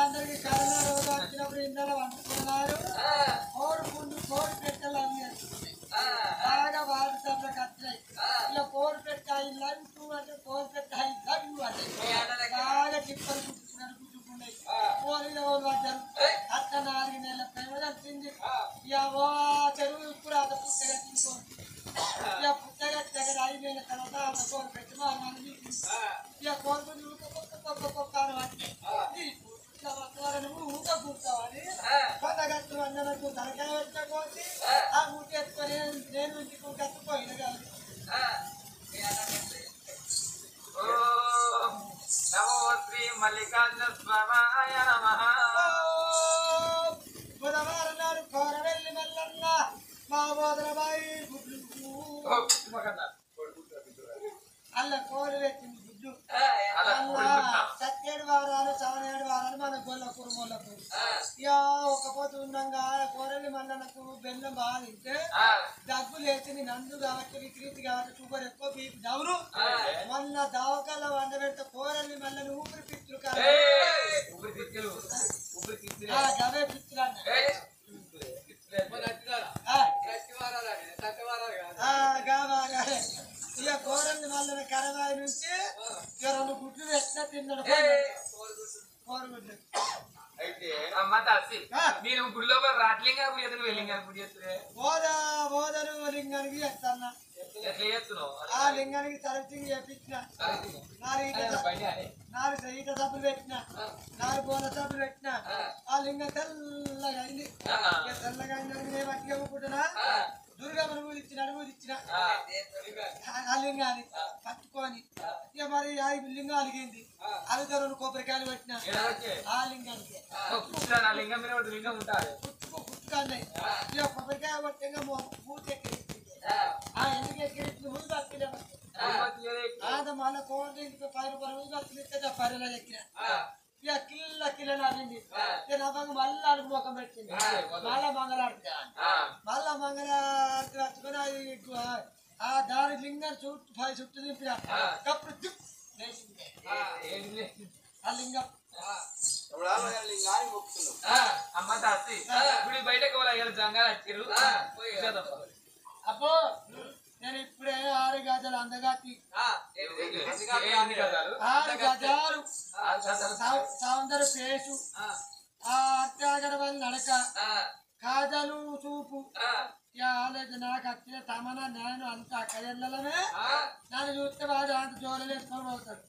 అందరికి కరోనా రోగం వచ్చినప్పుడు ఇంట్లో వండుకున్నారు కోడి పెట్టెలు అన్నీ బాగా వాడి సభలకు వచ్చినాయి ఇలా కోడి పెట్ట లవ్ టూ అంటే కోడి పెట్ట లవ్ అంటే బాగా టిప్పలు గుర్తుకున్నాయి కోరిలో పడ్డారు అత్త 4 నెలల ప్రేమ వచ్చింది ఇక చెరువు ఇప్పుడు అంత పుట్టగా తీసుకోండి ఇక పుట్టగా తెగ 5 నెలల తర్వాత కోడి పెట్టి మా మంది ఇక కోరుకుని ఊట కూర్చోవాలి కొత్తగట్టు అందరకు తలకాయ వచ్చి ఆ ఊట ఎత్తుకొని నేను ఇంటికి కట్టుకోయిన కాదు నమో శ్రీ మల్లికార్జున స్వామాయ నమః బుధవారం నాడు కోరవెల్లి మల్లన్న మా బోధనబాయి గుడ్లు అల్ల కోరి పెట్టింది గుడ్లు 7 వారాలు 7 వారాలు మన గొల్ల కురుమోళ్ళకు ఇక ఒక పోతు ఉండగా కోరల్లి మల్లన్నకు బెల్లం బాగా తింటే దగ్గు లేచింది నందు కాబట్టి విక్రీతి కాబట్టి షుగర్ ఎక్కువ బీపీ దౌరు మొన్న దవకాల వండబెడితే కోరల్లి మల్లని ఊపిరితిత్తులు గవే పిత్తులు ఇక కోరల్లి మల్లన కరవాయి నుంచి 2 గుడ్లు పెట్టినా తిన్నాడు కోరగుడ్లు అయితే అమ్మ తల్లి నేను గుడిలో రాట్లింగా పూజ వెళ్ళింగా పూజ చేస్తే బోధను లింగానికి చేస్తాను ఆ లింగానికి తరచుగా చేపించిన 4 ఈట సబ్బులు పెట్టిన 4 బోన సబ్బులు పెట్టిన ఆ లింగం తెల్లగా అయింది తెల్లగా అయిందని నేను మట్టిగా పుట్టినా దుర్గమ్మను ఊదిచ్చిన ఆ లింగాన్ని పట్టుకొని ఇక మరి 5 లింగం అలిగింది అవి 2 కొబ్బరికాయలు పెట్టిన ఆ లింగానికి పుట్టుకున్నాయి ఇక కొబ్బరికాయ పట్టిగా పూర్తి ఎక్కిరి ఎందుకు ఎక్కిరి ముందు బతికిలే మళ్ళీ కోట ఇంటికి 10 రూపాయలు ముందు బతికితే 10 ఎక్కిన ఇక కిల్ల నవ్వింది నవ్వక మళ్ళీ అడుగు ముఖం పెట్టింది మళ్ళా మంగళారతి కట్టుకుని ఆ దారి లింగాన్ని చుట్టూ దింపిన కప్పుడు ఆ లింగం అమ్మ తాసి గుడి బయటకు జంగాలు వచ్చారు అబ్బో నేను ఇప్పుడే 6 గజాలు అందగాతి 6 గజాలు సౌందర్య పేసు ఆ అత్యాగడవల్లి నడక కాజలు చూపు నాకు వచ్చిన తమన నేను అంత అక్కడెళ్ళమే నన్ను చూస్తే వాడు అంత జోలు వేసుకొని పోతాడు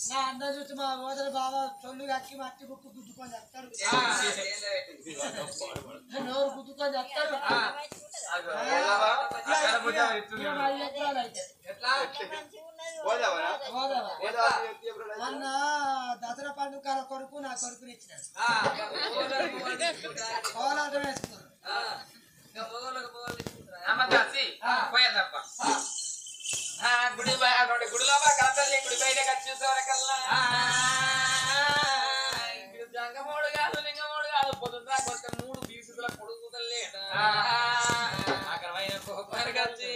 నా అందరూ చూసి మా ఓదరు బాబా చొల్లు కక్కి మట్టి బుక్కు గుద్దుకొని చెప్తారు నోరు గుద్దుకొని చెప్తారు మొన్న దసరా పండుగ కొడుకు నా కొడుకుని ఇచ్చినాడు కోలాటం వేసుకున్నాడు గుడిలో కలతల్లి గుడి బయటకు వచ్చేసరికల్లా జంగమోడు కాదు లింగమోడు కాదు పొద్దున్న కొంత 3 బీసుల కొడుకుతలే అక్కడ కోపానికి వచ్చి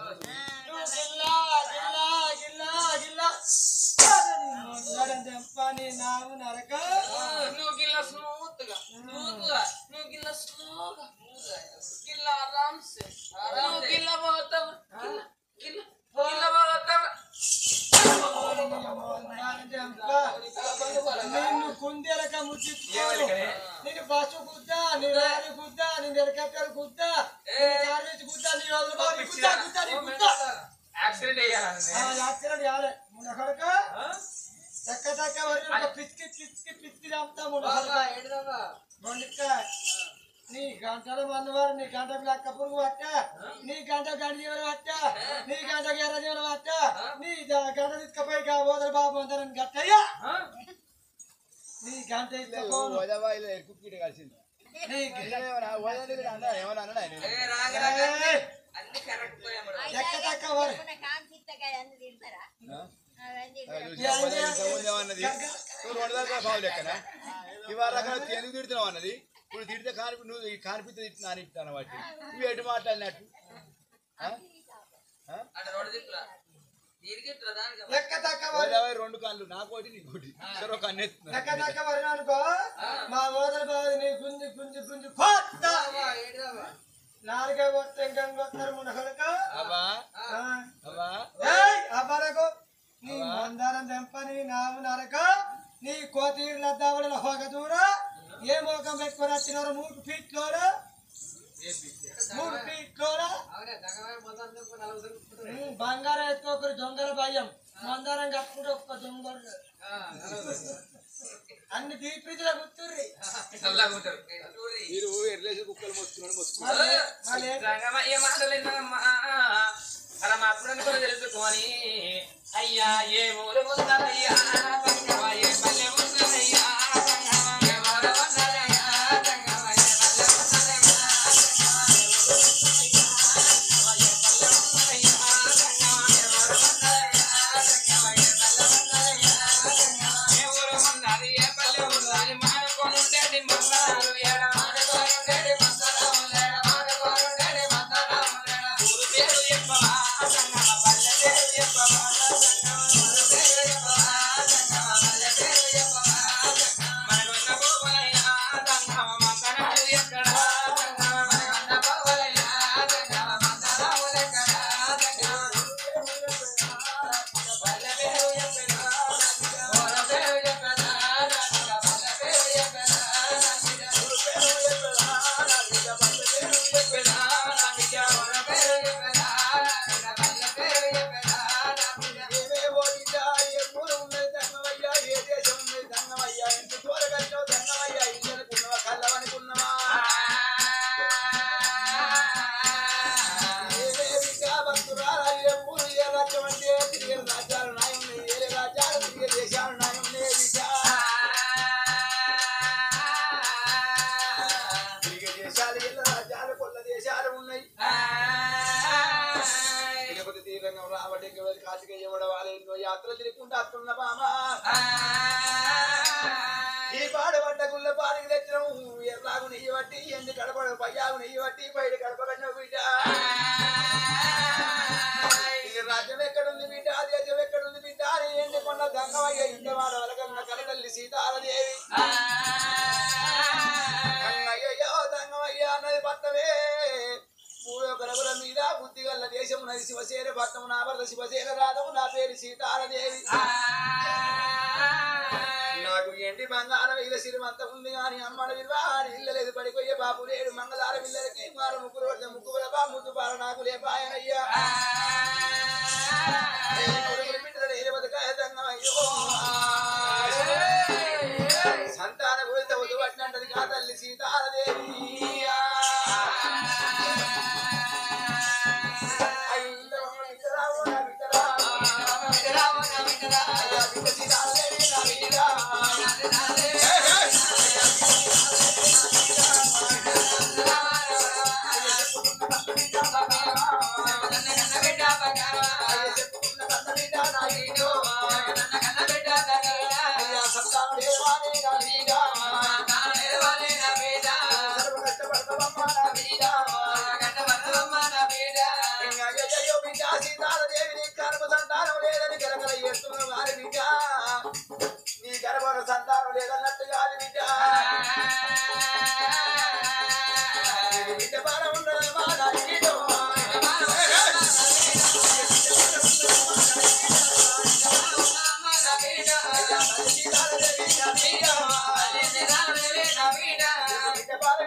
నువ్వు గిల్లా గిల్లా గిల్లా గిల్లా తెంపని నాము నరక నువ్వు గిల్ల స్మూత్గా నువ్వు గిల్ల స్లోగా గిల్ల ఆరామ్సే నువ్వు గిల్ల పోతావు గిల్ల పోతావు నిన్ను కుందేలక ముచ్చిపోను నీకు బస్సు గుద్దా నీ రాని గుద్దా నీ హెలికాప్టర్ గుద్దా కార్మిక్ గుద్దా నీ రోజులు గుద్దా గుద్దా నీ గుద్దా యాక్సిడెంట్ అయ్యాలి యాక్సిడెంట్ కాలే మునకడక చక్క చక్క వరకు పిచ్చికి పిచ్చికి పిచ్చికి చంపుతా మునక నీ గంటల మన్నవారు నీ గంట లక్క పురుగు పట్ట నీ గంట గంజీవన పట్ట నీ గంట ఎర్ర జీవన పట్ట నీ గంట తీసుకపోయి బోదల బాబు అంటారని గట్టయ్యా నీ గంట చక్క చక్క వరకు ఇవాళ ఎందుకు తిడుతున్నావు అన్నది ఇప్పుడు తిడితే నువ్వు కానిపిస్తే తిట్టినా అని ఇస్తాను వాటి నువ్వు ఎటు మాట్లాడినట్టు రెండు కాళ్ళు నాకోటి నీకోటి ఒక అనుకో మా ఓదల బాబు నీ గుంజి గుంజి గుంజి నాలుగే వస్తే ఇంకొస్తారు మునకడక అబ్బరకు నీ మందారం తెంపని నాము నరక నీ కోతీళ్ళ దవడల హోగ దూర ఏ మోకం పెట్టుకొని వచ్చినారు 3 ఫీట్లోన 3 ఫీట్లోన బంగారం ఎత్తుకోకరు దొంగల భయం మందారం కట్టుకుంటే ఒక్క దొంగలు అన్ని దీపిలో గుర్తుర్రి ఏ మాటలు అలా మాత్రం కూడా తెలుసుకొని అయ్యా ఏ ఊరు ముందరయ్యా ఏ పల్లె ముందరయ్యా యాత్ర తిరుగుకుంటా వస్తున్న బామా ఈ పాడబడ్డ గుళ్ళ పాడికి తెచ్చినాము ఎర్రాగు నెయ్యి బట్టి ఎందు కడప పయ్యాగు నెయ్యి బట్టి బయట కడప కన్నా బిడ్డ రాజ్యం ఎక్కడుంది బిడ్డ దేశం ఎక్కడుంది బిడ్డ అని ఎండుకొండ గంగవయ్య ఇంటవాడ వలకన్న కలతల్లి సీతాలదేవి గంగయ్యో గంగవయ్య అన్నది పట్టవే పూరొకరగుల మీద బుద్ధిగల్ల దేశం నది శివసేన భర్తము నా భర్త శివసేన రాధము నా పేరు సీతాలదేవి నాకు ఎండి బంగారం ఇళ్ళ సిరిమంత ఉంది కానీ అమ్మడ విలువ ఇళ్ళలేదు పడిపోయే బాబు లేడు మంగళార పిల్లలకి మారు ముగ్గురు పడితే ముగ్గురు బా ముద్దు పాల నాకు లేపాయనయ్యా సంతాన గురిత వద్దు పట్టినది కా తల్లి సీతాలదేవి గర్భాల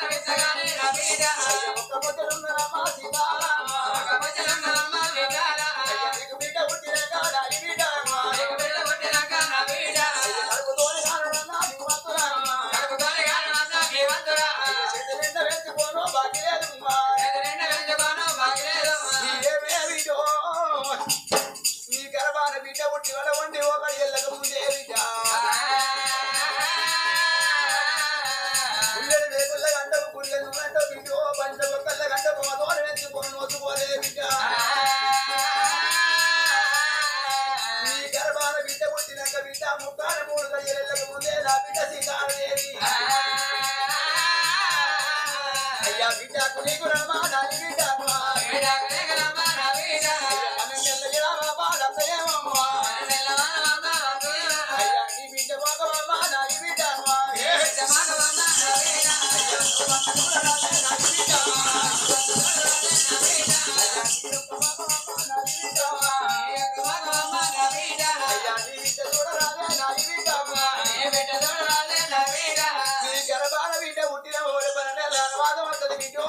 విత్తగానే నా బిడ్డ ఒక్క పొద్దులున్నరా మా సీతారామ నీకు బిడ్డ పుట్టిన కాడా ఈ బిడ్డ కడుపుతోని కానున్నా చేతులెండ వెతుకోను బాకీ లేదు నీ గర్భాన బిడ్డ పుట్టి వడ వండి ఒకటి ఎల్లక ముందే బిడ్డ గుళ్ళెలు వేగుళ్ళ గంటకు గుళ్ళెలు గంటకు బిడ్డో పంచ ఒక్కళ్ళ గంటకు తోడ వెతుకోను వద్దుకోలే బిడ్డ నీ గర్భాన బిడ్డ పుట్టినాక బిడ్డ ముక్కాన 3 గడియలెల్లక ముందే నా బిడ్డ సీతాదేవి అయ్యా బిడ్డకు నీకు రమా నాని బిడ్డకు అయ్యా నీ బిడ్డ మగవమ్మా నాని బిడ్డకు అయ్యా నీ బిడ్డ చూడరాదే నాని బిడ్డకు నీ గర్భాన బిడ్డ పుట్టిన ఓడి పన్నెల అనువాదం వస్తుంది బిడ్డో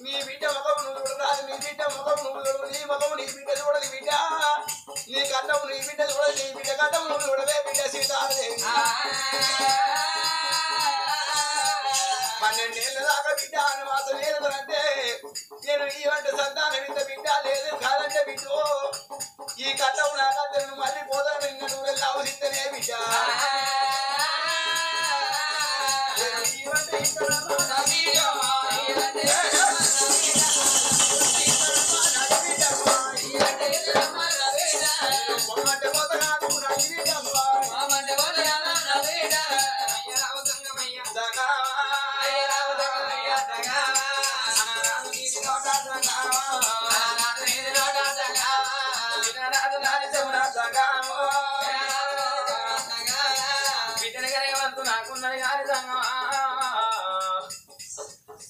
నీ బిడ్డ ముఖం నువ్వు చూడరాదు నీ బిడ్డ ముఖం నువ్వు చూడు నీ ముఖం నీ బిడ్డ చూడదు బిడ్డ నీ కట్టం నీ బిడ్డ చూడదు నీ బిడ్డ కట్టం నువ్వు చూడవే బిడ్డ సీతాదేవి 12 ఏళ్ళ దాకా బిడ్డ అనువాసం లేదంటే నేను ఈ వంట సంతానం ఇంత బిడ్డ లేదు కాదంటే బిడ్డో ఈ కట్టం నాకంటే మళ్ళీ పోతాను ఇంకా నువ్వు వెళ్ళి అవసిస్తేనే బిడ్డ ఈ వంట ఇంత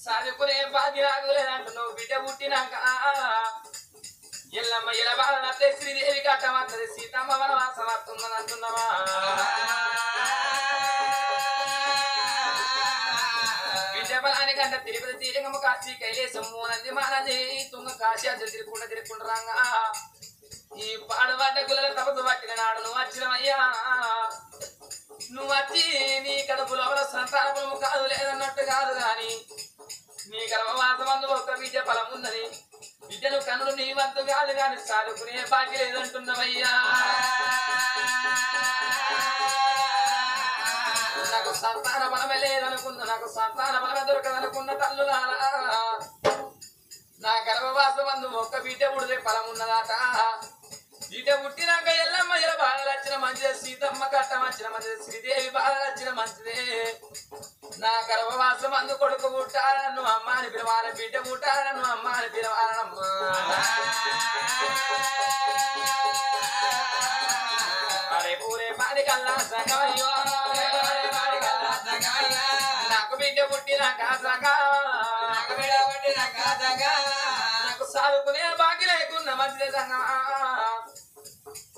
చదువుకునే బాధ్య రాగులేదంటున్నావు బిడ్డ పుట్టినాక ఎల్లమ్మ ఇలా బాధ శ్రీదేవి కట్టమంటది సీతమ్మ వనవాసం వస్తుందని అంటున్నావా బిడ్డ బలానికంట తిరుపతి తీరంగము కాశీ కైలేసము నంది మానది తుంగ కాశీ అసలు తిరుక్కుంటూ రాంగా ఈ పాడుబడ్డ గుల్ల తపసు పట్టిన నాడు నువ్వు వచ్చినవయ్యా నువ్వు వచ్చి నీ కడుపు లోపల సంతానము కాదు లేదన్నట్టు కాదు గాని నీ గర్భవాసమందు ఒక బిడ్డ ఫలం ఉన్నది బిడ్డను కన్నులు నీ వంతు కాదు గాని సాదుకునే బాకి లేదంటున్నవయ్యా నాకు సంతాన బలమే లేదనుకున్నా నాకు సంతాన బలమే దొరకదనుకున్న తల్లులారా నా గర్భవాసమందు ఒక్క బిడ్డ పుడితే ఫలం ఉన్నదాట బిడ్డ పుట్టినాక ఎల్లమ్మ ఇలా బాగా వచ్చిన మంచిదే సీతమ్మ కట్ట వచ్చిన మంచిదే శ్రీదేవి బాగా వచ్చిన మంచిదే నా గర్భవాసం అందు కొడుకు పుట్టాలను అమ్మ అని పిలవాలి బిడ్డ పుట్టాలను అమ్మ అని పిలవాలమ్మా అరే పూరే పాడి కల్లా సగమయ్యో నాకు బిడ్డ పుట్టినాక సగా నాకు సాదుకునే బాకి లేకున్నా మంచిదే సంగమా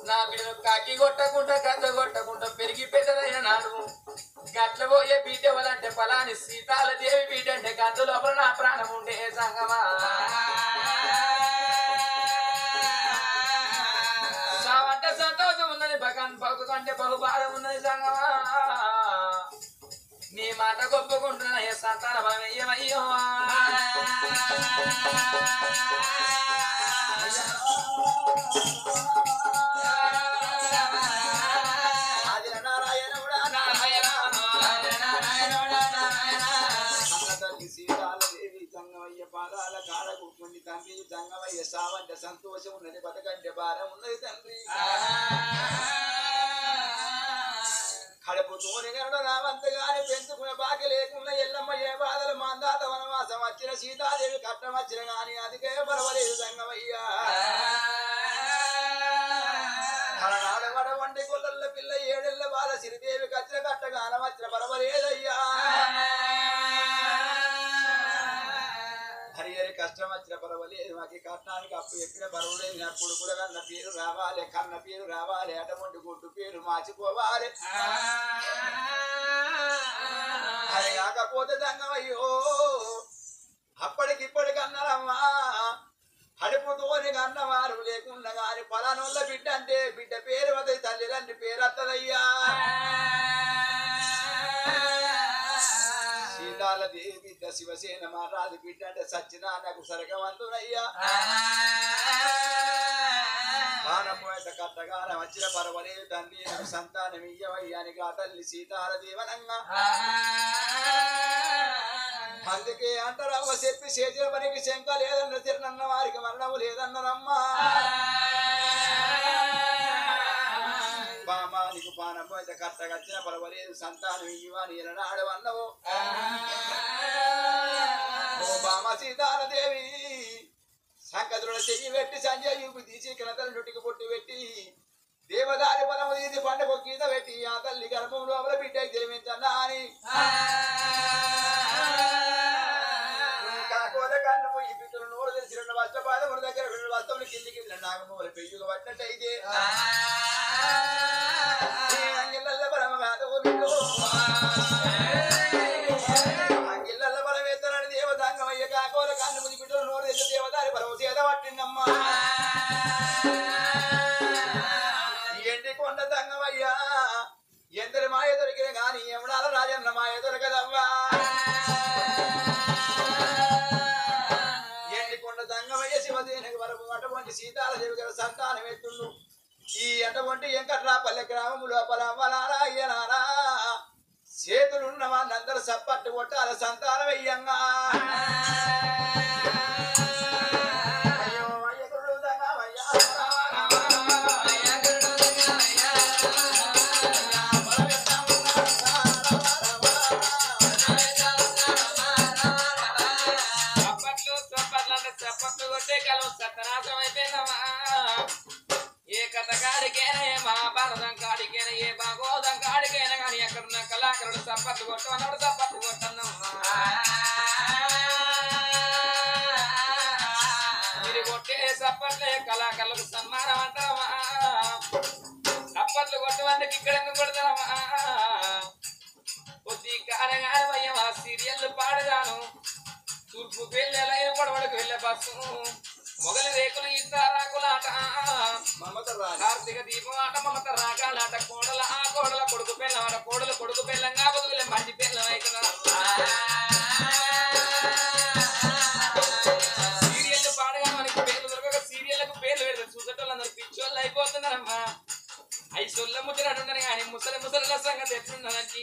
నా బిడ్డను కాకి కొట్టకుండా గద్ద కొట్టకుండా పెరిగి పెద్దదైన నాడు గట్ల పోయే బిడ్డ వలంటే ఫలాని సీతాల దేవి బిడ్డ అంటే గద్ద లోపల నా ప్రాణం ఉండే సంగమా సావంటే సంతోషం ఉన్నది భగన్ బహు కంటే బహు బాధ ఉన్నది సంగమా నీ మాట గొప్పకుంటున్నా ఏ సంతాన బలమయ్యమయ్యో పాదాల కాడ కూర్చుండి తండ్రి జంగమయ్య సావంటే సంతోషం ఉన్నది బతకంటే భారం ఉన్నది తండ్రి కడుపుతోని గనుడ రావంతగాని పెంచుకునే బాకి లేకుండా ఎల్లమ్మ ఏ బాధలు మాందాత వనవాసం వచ్చిన సీతాదేవి కట్టం వచ్చిన గాని అదికే పర్వాలేదు జంగమయ్య అలనాడవడ వంటి కొల్లల పిల్ల 7 ఏళ్ల బాల శ్రీదేవి కచ్చిన కట్టగానం వచ్చిన పర్వాలేదయ్యా హరి కష్టం వచ్చిన పర్వాలేదు మాకు కట్నానికి అప్పు ఎక్కడ పర్వాలేదు అప్పుడు కూడా కన్న పేరు రావాలి అటువంటి గుడ్డు పేరు మార్చిపోవాలి అది కాకపోతే దంగమయ్యో అప్పటికిప్పటికన్నారమ్మా అడుపుతోని కన్నవారు లేకుండా గాని పలానోళ్ళ బిడ్డ అంటే బిడ్డ పేరు వదై తల్లిదండ్రి పేరు అత్తదయ్యా సీతాలదేవి బిడ్డ శివసేన మహారాజు బిడ్డ అంటే సత్యనారాయణకు సరగవంతుడయ్యా పానపోయేట కట్టగానం వచ్చిన పర్వలేదు తండ్రి నాకు సంతానం ఇయ్యవయ్యానికి ఆ తల్లి సీతాల దేవనంగా అందుకే అంటారమ్మ చెప్పి చేసిన పనికి శంక లేదన్న తిరణన్న వారికి మరణము లేదన్నారమ్మా బామా నీకు పానపోయేట కట్టగచ్చిన పర్వలేదు సంతానం ఇయ్యవని ఎలనాడు అన్నవు ఓ బామ సీతాల దేవి సంకతుల చెయ్యి పెట్టి సంజయ్ యూపి తీసి కినతల నుటికి పొట్టు పెట్టి దేవదారి బలము తీసి పండుగ గీత పెట్టి ఆ తల్లి గర్భం లోపల బిడ్డకి తెలిమించన్నా అని కాకోల కన్ను ఈ పిల్లలు నోరు తెలిసి 2 వస్త్రపాదముల దగ్గర 2 వస్త్రములు కిందికి నాగమూల పెయ్యుగా పట్టినట్టయితే అంగిళ్ళ బలమ కాదు అంగిళ్ళ బలం ఎత్తనని దేవతాంగమయ్య కాకోల కన్ను ముందు బిడ్డలు నోరు తెచ్చి దేవదారి బలము చేత పట్టిందమ్మా ఎండి కొండ తంగమయ్యా ఎందరి మాయ దొరికిన గాని యమునాల రాజన్న మాయ దొరకదమ్మా ఎండి కొండ తంగమయ్య శివసేనకి వరకు అటువంటి సీతాల దేవి గారి సంతానం ఎత్తుండు ఈ అటువంటి వెంకట్రాపల్లె గ్రామము లోపల అమ్మలారా అయ్యనారా చేతులున్న వాళ్ళందరూ సప్పట్టు కొట్టాల సంతానం వెయ్యంగా అయ్యో అయ్యకుడు తంగమయ్యా చప్పట్లు కొట్టే కలం సత్తనాశం అయిపోయిందమ్మా ఏ కథ కాడికైనా ఏ మహాభారతం కాడికైనా ఏ భాగవతం కాడికైనా కానీ ఎక్కడున్న కళాకారుడు చప్పట్లు కొట్టమన్నాడు చప్పట్లు కొట్టన్నమ్మా మీరు కొట్టే చప్పట్లే కళాకారులకు సన్మానం అంటారమ్మా చప్పట్లు కొట్టమందుకు ఇక్కడ ఎందుకు కొడతారమ్మా కొద్ది కాలగానమయ్యమా సీరియల్ పాడగాను తూర్పు పెళ్ళి పడవడకు వెళ్ళే బస్సు మొగలి రేకులు ఇస్తారాకులాట కార్తీక దీపం ఆట మమత రాకాలాట కోడల ఆ కోడల కొడుకు పెళ్ళమాట కోడల కొడుకు పెళ్ళంగా బదులే మంచి పెళ్ళం అవుతుందా సీరియల్ పాడగా మనకి పేర్లు దొరకక సీరియల్లకు పేర్లు పెడతారు చూసేటోళ్ళందరూ పిచ్చోళ్ళు అయిపోతున్నారమ్మా అవి సొల్ల ముచ్చటంటారు కానీ ముసలి సంగతి ఎట్లున్నదంటే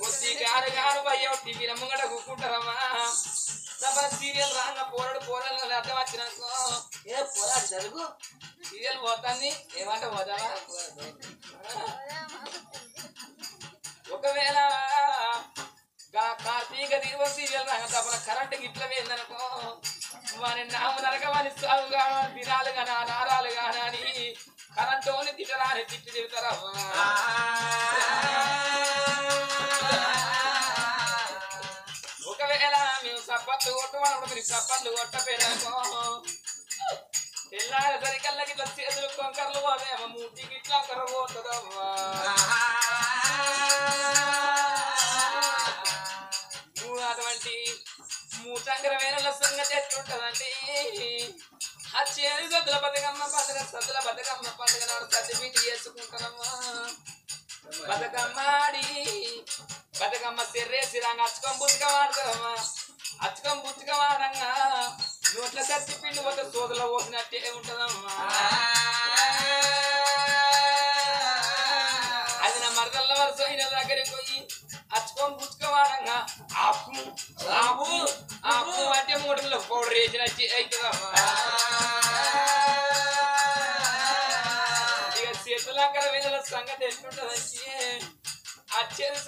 కొద్ది గారు అయ్యో టీవీల ముంగట కూకుంటారమ్మా సీరియల్ రాగా పోరాడు అర్థం వచ్చినాకో ఏ పోరాడు జరుగు సీరియల్ పోతాంది ఏమంట పోతావా ఒకవేళ కార్తీక దీపం సీరియల్ రాగా తప్పన కరెంటు గిట్ల వేయిందనుకో వాని నాము నరక వాని సాగు కాని దినాలు కానీ ఆ నారాలు కానీ అని కరెంటు తిట్టరాని తిట్టి తిడతారమ్మా ఒకవేళ మేము చప్పట్లు కొట్టమన్నప్పుడు మీరు చప్పట్లు కొట్టపోయాకో తెల్లారి సరికల్లా గిట్ల చేతులు కొంకర్లు పోదేమో మూతికి ఇట్లా కర్ర పోతుందమ్మా అటువంటి మూతంకరమైన సంగతి ఎట్లుంటదండి ఆ చేరి సద్దుల బతుకమ్మ పండుగ నాడు సర్టిఫికెట్ చేసుకుంటారమ్మా బతుకమ్మ సెర్రేసి రాంగ అచ్చుకం బుచ్చుక వాడతారమ్మా అచ్చుకం బుచ్చుక వాడంగా నోట్ల సత్తి పిండి పోతే సోదలో పోసినట్టే ఉంటదమ్మా అది నా మరదల్ల వరుస అయిన దగ్గరికి పోయి అచ్చుకం బుచ్చుక వాడంగా ఆపు అంటే మూటల్లో పౌడర్ వేసినట్టు అవుతుందమ్మా ఇక చేతులంకర వేదల సంగతి ఎట్లుంటదంటే అచ్చేది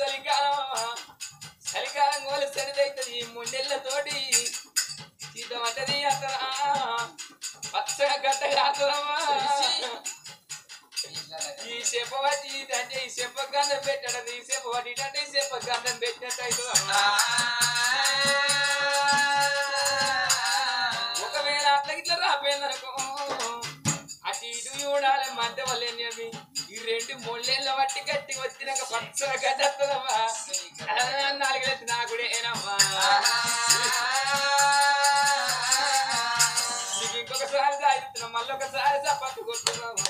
చలికాలం కోలి సరిదైతుంది ఈ ముండెళ్ళతోటి సీతమంటది అతను పచ్చగా గట్టగా ఆతురమ్మా ఈ చెప్ప బట్టి అంటే ఈ చెప్ప గంధం పెట్టాడు ఈ చెప్ప బట్టి అంటే ఈ చెప్ప గంధం పెట్టినట్టు అవుతుందమ్మా ఒకవేళ అట్లా ఇట్లా రాపోయిందనుకో అటు ఇటు చూడాలి మధ్య వాళ్ళు ఏం చెప్పి ఈ రెండు మూడేళ్ళ బట్టి గట్టి వచ్చినాక పచ్చ గడ్డమ్మా 4 లెత్తి నాకుడేనమ్మా నీకు ఇంకొకసారి తాగిస్తున్నాం మళ్ళీ ఒకసారి చప్పట్లు కొట్టున్నామా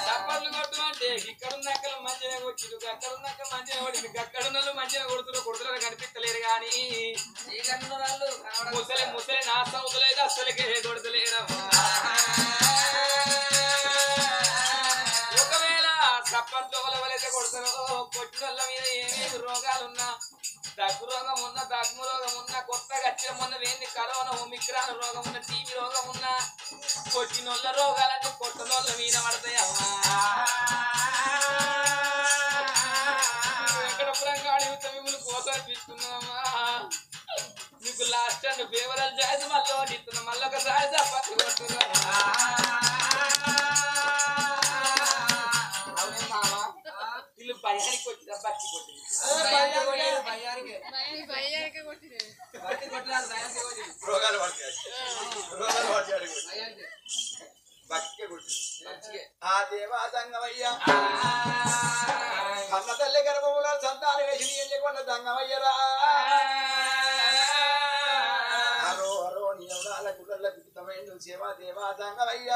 చప్పట్లు కొట్టమంటే ఇక్కడున్నక్కలు మంచిగా కొట్టిరు అక్కడున్నక్క మంచిగా కొట్టింది అక్కడున్న మంచిగా కొడుతున్నారు కనిపించలేరు కానీ ముసలి నా సౌతులైతే అస్సలకే కొడతలేరమ్మా ఒకవేళ చప్పట్లు వలవలైతే కొడతారో కొట్టిన వాళ్ళ మీద ఏమేమి రోగాలున్నా దగ్గు రోగం ఉన్న దగ్గు రోగం ఉన్న కొత్తగా వచ్చిన మొన్న వేంది కరోనా ఒమిక్రాన్ రోగం ఉన్న టీవీ రోగం ఉన్న కొట్టినోళ్ళ రోగాలన్నీ కొట్టనోళ్ళ మీద పడతాయమ్మా వెంకటపురంగా అడిగితే మిమ్మల్ని కోసపిస్తున్నామా మీకు లాస్ట్ అండ్ ఫేవరల్ జాయిస్ మళ్ళీ ఓడిస్తున్నా మళ్ళీ ఒకసారి చప్పట్లు కొట్టున్నామా వీళ్ళు భయానికి వచ్చిన బట్టి కొట్టింది ఆ దేవా దంగమయ్య కన్న తల్లి గర్భముల సంతానం వేసి ఏం లేకుండా దంగమయ్యరా హరో హరో నీ ఎవరాల గుడ్డల పితమైన సేవా దేవా దంగమయ్య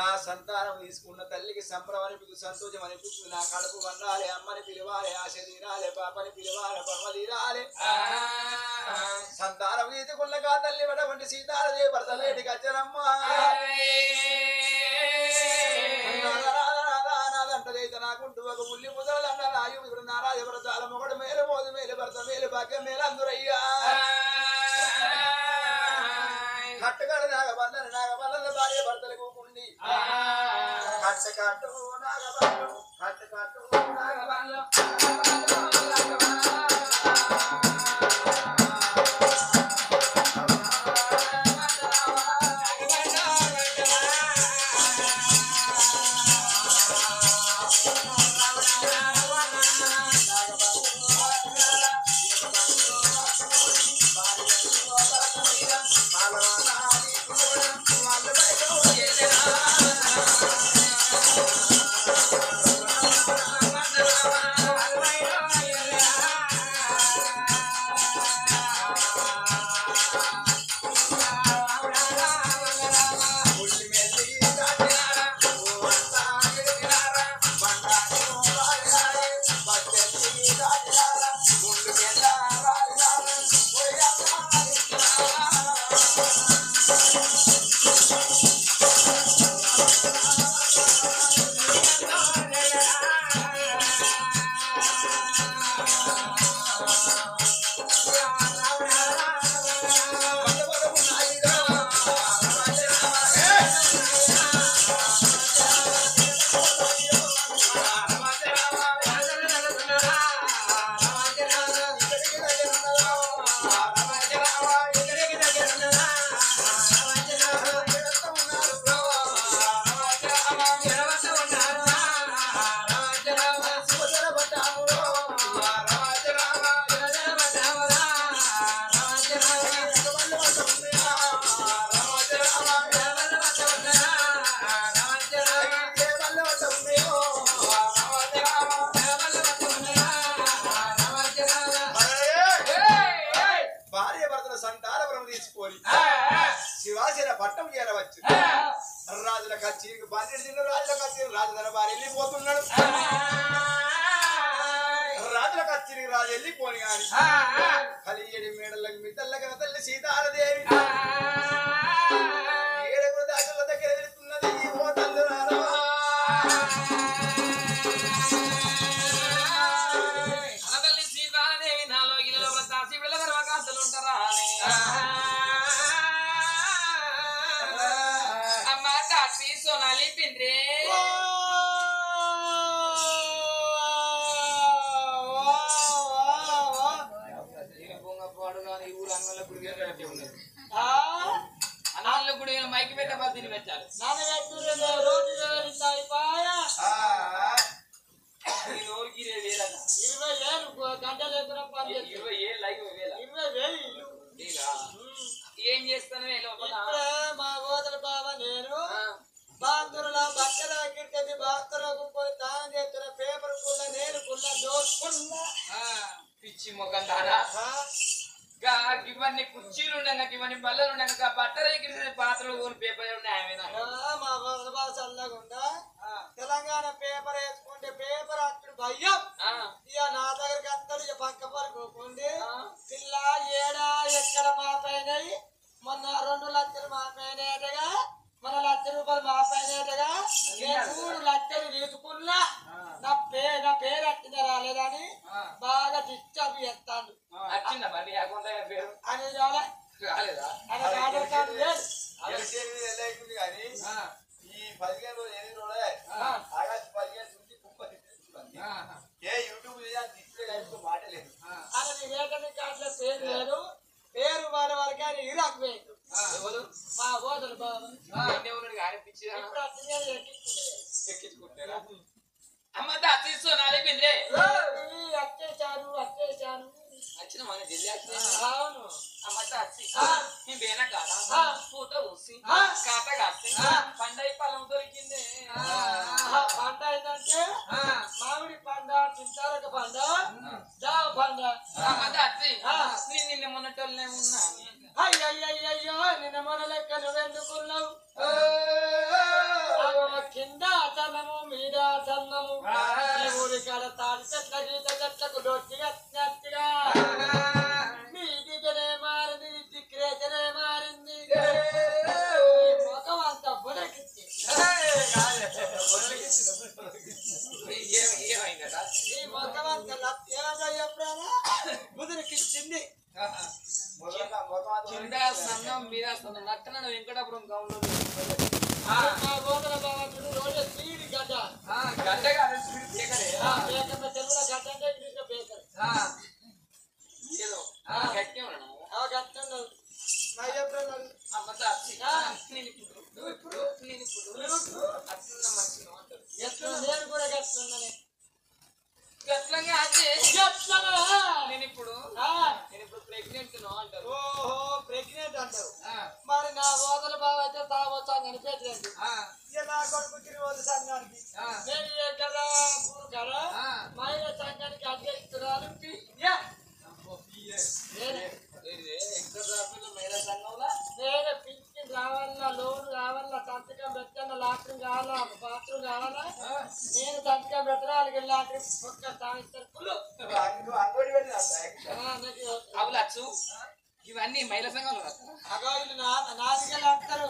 ఆ సంతానం తీసుకున్న తల్లికి సంబరం అనిపించు సంతోషం అనిపించు నా కడుపు వన్నాలే అమ్మని పిలవాలి ఆశ తీరాలే పాపని పిలవాలి పర్వ తీరాలే సంతానం తీసుకున్న కా తల్లి పడవంటి సీతారదే భర్తలేటికి వచ్చరమ్మా నాదంటదైతే నాకుంటూ ఒక ఉల్లి ముదలు అన్న రాయు ఇప్పుడు నారాజ భర్తాల మొగడు మేలు మోదు మేలు భర్త మేలు భాగ్యం మేలు అందరయ్యా కట్టుకడు నాగబల్ల భార్య భర్తలకు ఉండి కట్టు నాగబల్లు కట్టు నాగబల్లు శివాజీల పట్టం చేరవచ్చు రాజుల కచ్చేరికి బాధ్యత రాజుల కచ్చేరి రాజు తన భార్య వెళ్ళిపోతున్నాడు రాజుల కచ్చేరికి రాజు వెళ్ళిపోని కానీ కలియేడి మేడలకు మిద్దల్లగా తల్లి సీతారదేవి ఏడుగురు దాసుల దగ్గర వెళ్తున్నది ఓ తల్లి అనతల్లి సీతాదేవి నాలో ఇళ్ళలో దాసి పిల్లల రకాంతలు ఉంటారా అమ్మ దాసి సోనాలి పిండ్రే అన్నాళ్ళు కూడా మైకి పెట్ట పద్ధతిని పెట్టాలి నోరుకి 20,000 ఏం చేస్తాను మా గోదల బావ పిచ్చి మొఖం దానా ఇవన్నీ కుర్చీలు ఉండగా ఇవన్నీ బల్లలు ఉండగా బట్టలు పాత్రలు కొని పేపర్ ఉన్నాయి మా భాష చల్లకుండా తెలంగాణ పేపర్ వేసుకుంటే పేపర్ అప్పుడు భయం ఇక నా దగ్గరికి అత్తడు ఇక పక్క పరుకోకుండి పిల్ల ఏడా ఎక్కడ మాపైనాయి మొన్న 2 లక్షలు మాపైనాయటగా మన 1,00,000 రూపాయలు మాపైనాయటగా నేను 3 లక్షలు తీసుకున్నా నా పేరు అట్టిందా రాలేదని బాగా డిస్టర్బ్ చేస్తాడు వచ్చిందా మరి పేరు అని రాలే రాలేదా అని మాట్లాడతాడు లేదు కానీ ఈ 15 రోజులు 8 రోజులే ఆగస్టు 15 నుంచి ఏ యూట్యూబ్ డిస్ప్లే మాటలేదు అని రేషన్ కార్డులో పేరు లేదు పేరు వాడే వారికి ఆయన ఇరాక్ వేయదు మా బోధలు ఎక్కించుకుంటారా అమ్మ అత్తిస్తున్నాలే బింద్రే అట్టేశాను వచ్చిన మన ఢిల్లీ అవును అమ్మట వచ్చి మీ బేన కాదా పూత ఊసి కాట కాస్తే పండై పొలం దొరికింది పంట ఏంటంటే మామిడి పంట చింతారక పంట జామ పంట అమ్మట వచ్చి నిన్న మొన్నటోళ్ళనే ఉన్నా అయ్యయ్యో నిన్న మొన్న లెక్క నువ్వెందుకున్నావు కింద అసన్నము మీద అసన్నము ఊరి కాడ తాడి చెట్ల గీత చెట్లకు దొట్టిగా మీ దిగనే మారింది దిక్రేచనే మారింది ముఖం అంతా బుడకిచ్చి ఈ ముఖం అంతా ఎప్పుడైనా బుదిరికిచ్చింది కింద సన్నం మీద సన్నం నక్కన వెంకటాపురం గౌన్లో మా గోదర బాబు రోజు స్పీడ్ గడ్డ గడ్డ కాదు స్పీడ్ పేకరే తెలుగులో గడ్డ అంటే ఇంగ్లీష్లో పేకర్ ఏదో గట్టి ఉన్నాను గట్టు అమ్మతో వచ్చి నేను ఇప్పుడు అట్లా మంచిగా అంటారు ఎట్లా నేను కూడా గట్టున్నాను గట్లనే అది నేను ఇప్పుడు ప్రెగ్నెంట్ అంటారు ఓహో ప్రెగ్నెంట్ అంటారు మరి నా సోదర బావ అయితే తాగొచ్చా కనిపించలేదు నా కొడుకు రోజు సంఘానికి నేను ఎక్కడ కదా మహిళా సంఘానికి అధ్యక్షురాలు మహిళా సంఘంలో నేను పింఛన్ రావాలా లోన్ రావాలా సంతకం పెట్టాను లాటరీ కావాలా బాత్రూమ్ కావాలా నేను సంతకం పెట్టడానికి లాటరీ ఒక్క సాగిస్తారు అవులచ్చు ఇవన్నీ మహిళా సంఘంలో అగోళ్ళు నాదికెళ్ళి అంటారు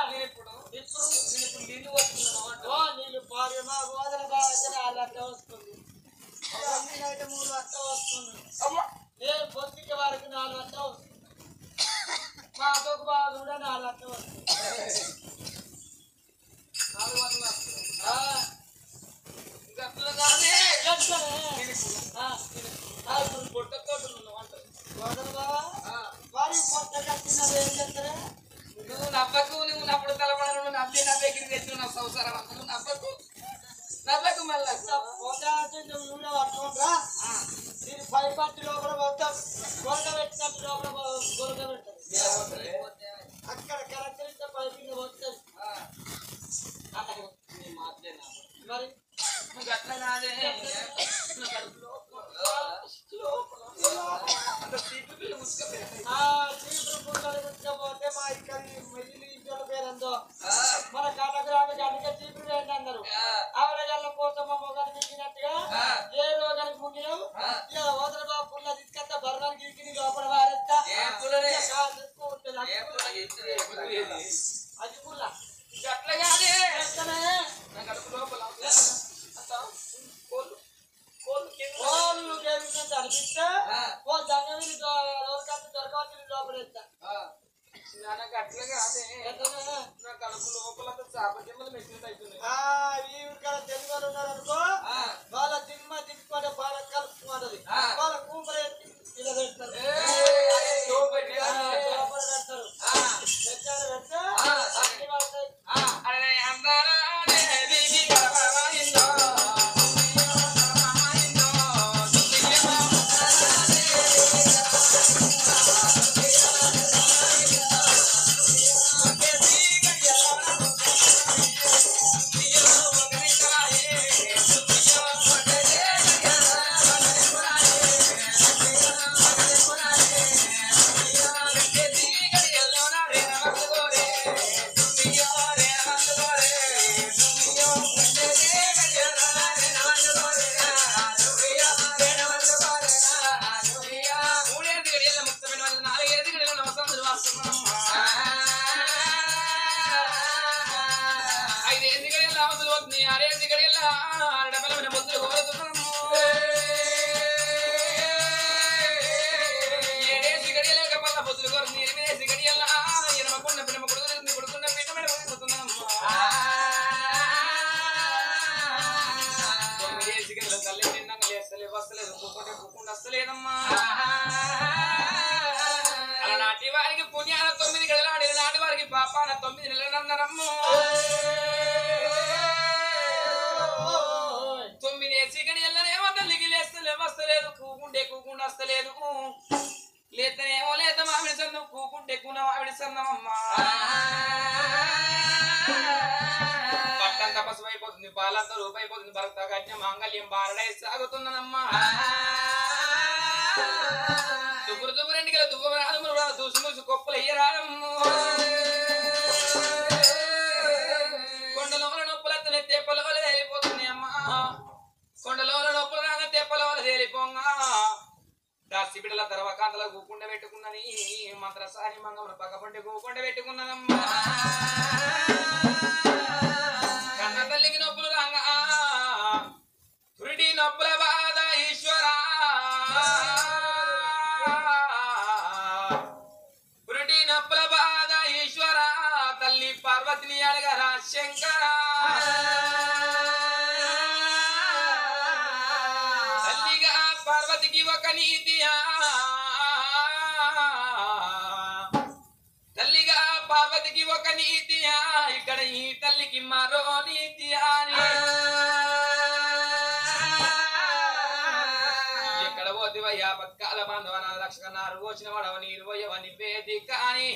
అడుగుది ఇప్పుడు నీళ్ళు వస్తున్నాను నీళ్ళు పాడు మా గోదర బాగా వాళ్ళు అట్లా వస్తుంది 3 అట్ట వస్తుంది నేను పొద్దుకి వారికి 4 అట్ట వస్తుంది మా అదొక బాగా కూడా 4 అట్ట వస్తుంది 4 వందలు వస్తుంది ఇప్పుడు పొట్టతో అంటారు గోదర బాబా వారికి పొట్ట కట్టినది ఏం చేస్తారా నువ్వు నవ్వకు నువ్వు నప్పుడు తలపడను నువ్వు నవ్వే తెచ్చిన నా సంసారం నువ్వు నవ్వకు మళ్ళా నువ్వు కూడా పట్టుకుంటా దీని పైపట్టి లోపల మొత్తం గొరక పెట్టినట్టు లోపల గొరక పెట్టదు అక్కడ కరెక్ట్ పైపింగ్ వస్తుంది మరి నువ్వు అట్లా కాదే తీసుకపోతే మా ఇక్కడ ఇంట్లో పేరందో మన కాటగ్రామికి అడిగే చీపురు వేయండి అందరు ఆవిడగల్ల పోతమ్మ మొగాన్ని మింగినట్టుగా ఏ రోగానికి ముంగినావు ఇక వదల బాబు పుల్ల తీసుకొస్తా బర్రానికి ఇరికి లోపల వారెత్తా అది పుల్ల అట్లా కాదే లోపల కోళ్ళు కేవిందంటే అనిపిస్తే ఓ జంగవిని దొరకాల్సిన లోపలేస్తా నాకు అట్లా కాదే నా కడుపు లోపల చాపజమ్మలు మెచ్చినట్టు అవుతున్నాయి తెలుగు వాళ్ళు ఉన్నారు అనుకో వాళ్ళ దిమ్మ దిక్కుమంటే బాగా కలుపుకుంటది వాళ్ళ కూపరే ఇలా పెడతారు వస్తలేదమ్మా అలనాటి వారికి పుణ్యాన 9 గడలాడి నాటి వారికి పాపాన 9 నెలలన్నారమ్మో 9 చీకటి ఎల్లనేమో తల్లికి లేస్తలే వస్తలేదు కూకుంటే కూకుండా వస్తలేదు లేతనేమో లేత మామిడి సన్నం కూకుంటే కూన మామిడి సన్నమమ్మా పట్టంత పసుపైపోతుంది పాలంతా రూపైపోతుంది భర్త కట్న మాంగళ్యం బారడై సాగుతున్నదమ్మా దుబ్బురు దుబ్బురెంటికి దుబ్బరాదు దూసు మూసు కొప్పులు అయ్యరాడమ్ము కొండలో నొప్పులతోనే తెప్పల వల్ల తేలిపోతున్నాయి అమ్మా కొండలో నొప్పులు రాగా తెప్పల వల్ల తేలిపోంగా దాసి బిడ్డల తర్వకాంతలో కూకుండ పెట్టుకున్నది మంత్రసాని మంగమ్మను పక్కపంటి కూకుండ పెట్టుకున్నదమ్మా కన్న తల్లికి నొప్పులు రాగా పురిటి నొప్పుల బాధ ఈశ్వరా పురిటి నొప్పుల బాధ ఈశ్వరా తల్లి పార్వతిని అడగరా శంకరా తల్లిగా పార్వతికి ఒక నీతియా తల్లిగా పార్వతికి ఒక నీతియా ఇక్కడ ఈ తల్లికి మరో నీతియా ఎక్కడ పోతివయ్యా పత్కాల బాంధవన రక్షక నారు వచ్చిన వాడవ నీరు పోయవ నివేది కానీ